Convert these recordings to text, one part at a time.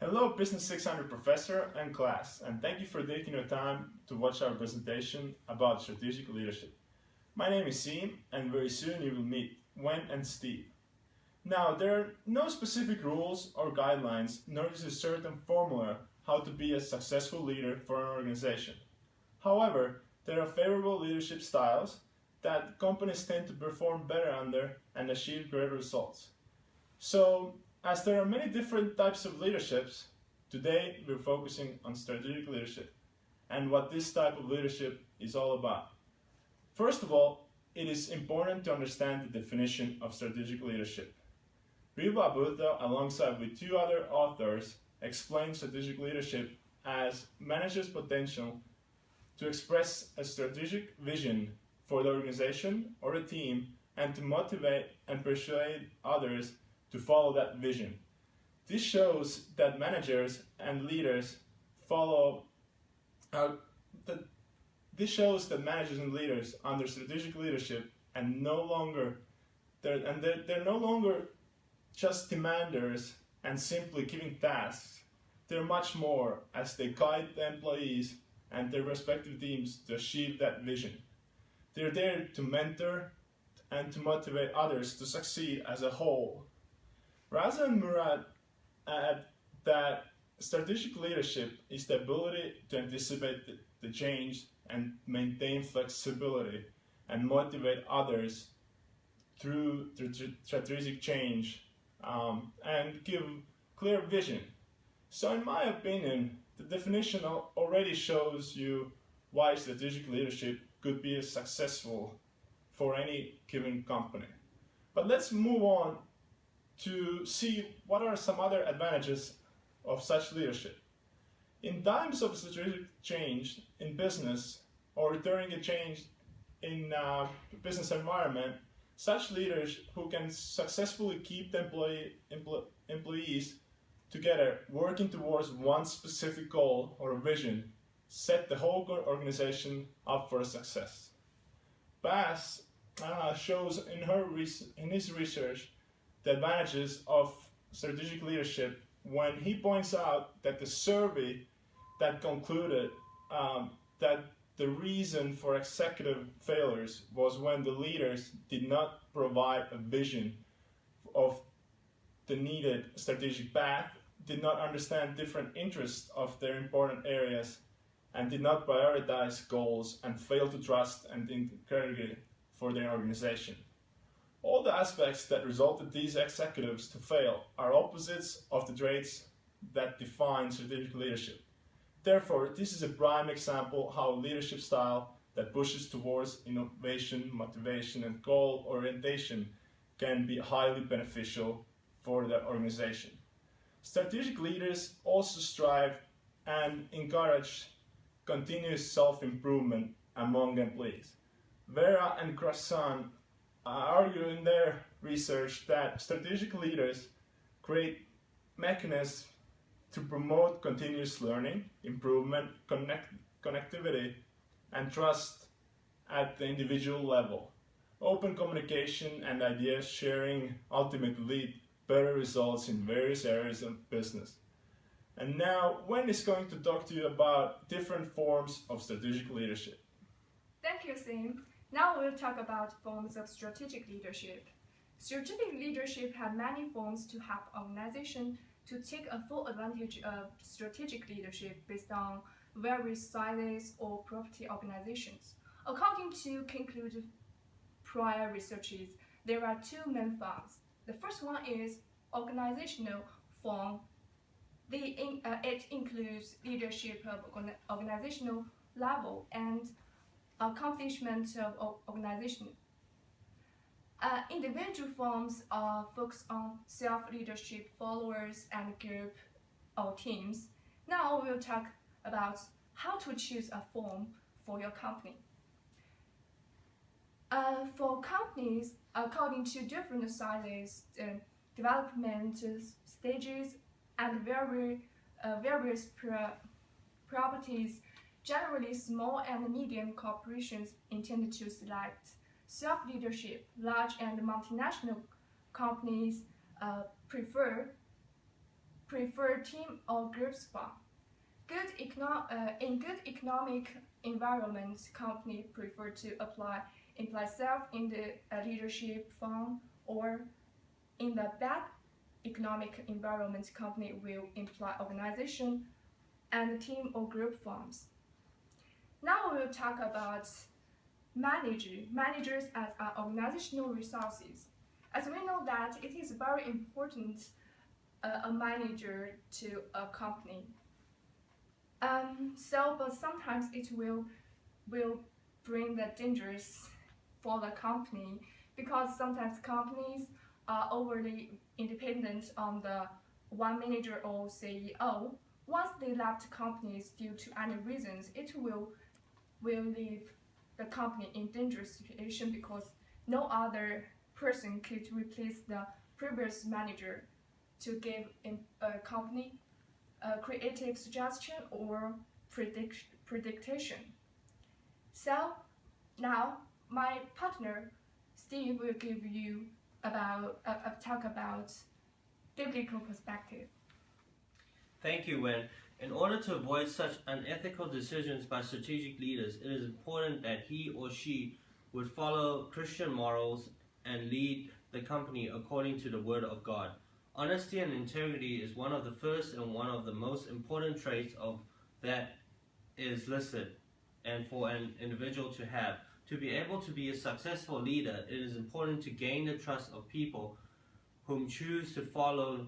Hello Business 600 professor and class, and thank you for taking your time to watch our presentation about strategic leadership. My name is Seem, and very soon you will meet Wen and Steve. Now, there are no specific rules or guidelines, nor is a certain formula how to be a successful leader for an organization. However, there are favorable leadership styles that companies tend to perform better under and achieve greater results. So, as there are many different types of leaderships, today we're focusing on strategic leadership and what this type of leadership is all about. First of all, it is important to understand the definition of strategic leadership. Riva Buddha, alongside with two other authors, explains strategic leadership as managers' potential to express a strategic vision for the organization or a team and to motivate and persuade others to follow that vision. This shows that managers and leaders under strategic leadership and they're no longer just demanders and simply giving tasks. They're much more as they guide the employees and their respective teams to achieve that vision. They're there to mentor and to motivate others to succeed as a whole. Raza and Murad add that strategic leadership is the ability to anticipate the change and maintain flexibility and motivate others through strategic change and give clear vision. So in my opinion, the definition already shows you why strategic leadership could be successful for any given company. But let's move on to see what are some other advantages of such leadership. In times of strategic change in business or during a change in business environment, such leaders who can successfully keep the employees together working towards one specific goal or vision set the whole organization up for success. Bass shows in his research the advantages of strategic leadership when he points out that the survey that concluded that the reason for executive failures was when the leaders did not provide a vision of the needed strategic path, did not understand different interests of their important areas, and did not prioritize goals and failed to trust and integrity for their organization. All the aspects that resulted these executives to fail are opposites of the traits that define strategic leadership. Therefore, this is a prime example how a leadership style that pushes towards innovation, motivation, and goal orientation can be highly beneficial for the organization. Strategic leaders also strive and encourage continuous self-improvement among employees. Vera and Crassan argue in their research that strategic leaders create mechanisms to promote continuous learning, improvement, connectivity, and trust at the individual level. Open communication and idea sharing ultimately lead better results in various areas of business. And now, Wen is going to talk to you about different forms of strategic leadership. Thank you, Sim. Now we'll talk about forms of strategic leadership. Strategic leadership has many forms to help organizations to take a full advantage of strategic leadership based on various sizes or property organizations. According to concluded prior researches, there are two main forms. The first one is organizational form. It includes leadership of organizational level and accomplishment of organization. Individual forms are focused on self-leadership, followers, and group or teams. Now we'll talk about how to choose a form for your company. For companies, according to different sizes, development stages, and various properties, generally small and medium corporations intend to select self-leadership. Large and multinational companies prefer prefer team or groups form. In good economic environments, companies prefer to imply self in the leadership form, or in the bad economic environment, company will imply organization and team or group forms. Now we will talk about managers as organizational resources. As we know that it is very important a manager to a company. But sometimes it will bring the dangers for the company, because sometimes companies are overly independent on the one manager or CEO. Once they left companies due to any reasons, it will leave the company in dangerous situation, because no other person could replace the previous manager to give a company a creative suggestion or prediction. So now my partner Steve will give you talk about biblical perspective. Thank you, Wen. In order to avoid such unethical decisions by strategic leaders, it is important that he or she would follow Christian morals and lead the company according to the Word of God. Honesty and integrity is one of the first and one of the most important traits of that is listed and for an individual to have. To be able to be a successful leader, it is important to gain the trust of people whom choose to follow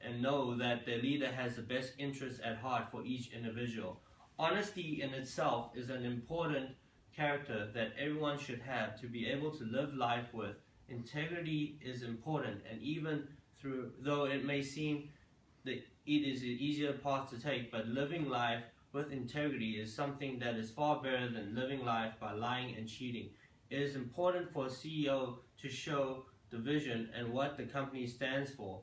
and know that their leader has the best interests at heart for each individual. Honesty in itself is an important character that everyone should have to be able to live life with. Integrity is important, and even though it may seem that it is an easier path to take, but living life with integrity is something that is far better than living life by lying and cheating. It is important for a CEO to show the vision and what the company stands for.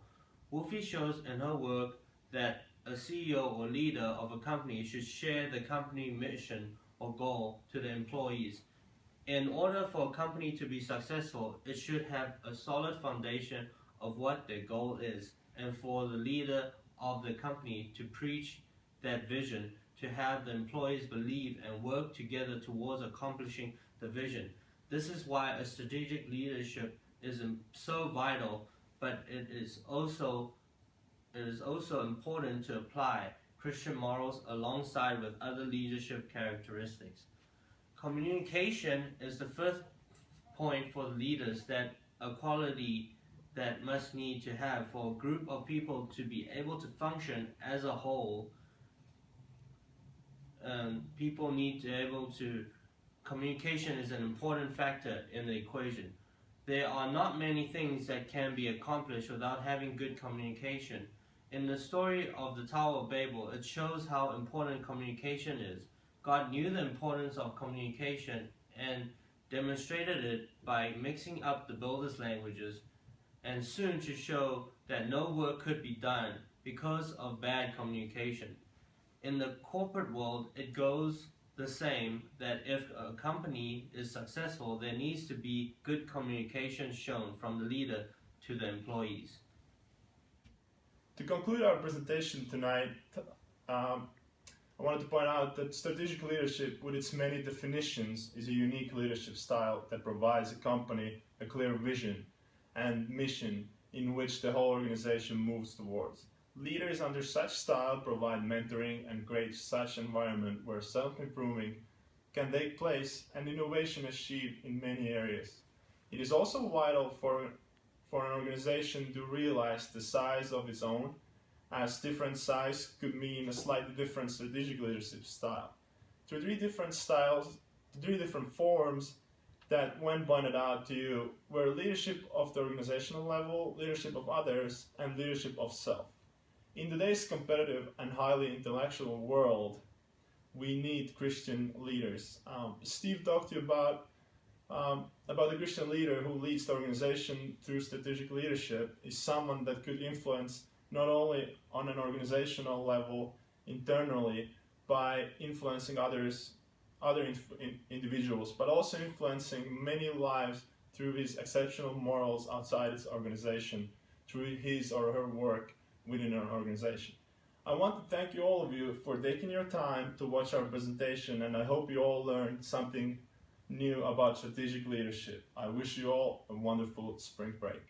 Wolfie shows in her work that a CEO or leader of a company should share the company mission or goal to the employees. In order for a company to be successful, it should have a solid foundation of what their goal is, and for the leader of the company to preach that vision, to have the employees believe and work together towards accomplishing the vision. This is why a strategic leadership is so vital, but it is also important to apply Christian morals alongside with other leadership characteristics. Communication is the first point for leaders, that a quality that must need to have for a group of people to be able to function as a whole. People need to be able to, communication is an important factor in the equation. There are not many things that can be accomplished without having good communication. In the story of the Tower of Babel, it shows how important communication is. God knew the importance of communication and demonstrated it by mixing up the builders' languages, and soon to show that no work could be done because of bad communication. In the corporate world, it goes the same, that if a company is successful, there needs to be good communication shown from the leader to the employees. To conclude our presentation tonight, I wanted to point out that strategic leadership, with its many definitions, is a unique leadership style that provides a company a clear vision and mission in which the whole organization moves towards. Leaders under such style provide mentoring and create such environment where self-improving can take place and innovation achieved in many areas. It is also vital for an organization to realize the size of its own, as different size could mean a slightly different strategic leadership style. Through three different forms that when pointed out to you were leadership of the organizational level, leadership of others, and leadership of self. In today's competitive and highly intellectual world, we need Christian leaders. Steve talked to you about the Christian leader who leads the organization through strategic leadership is someone that could influence not only on an organizational level internally by influencing other individuals, but also influencing many lives through his exceptional morals outside its organization, through his or her work within an organization. I want to thank all of you for taking your time to watch our presentation, and I hope you all learned something new about strategic leadership. I wish you all a wonderful spring break.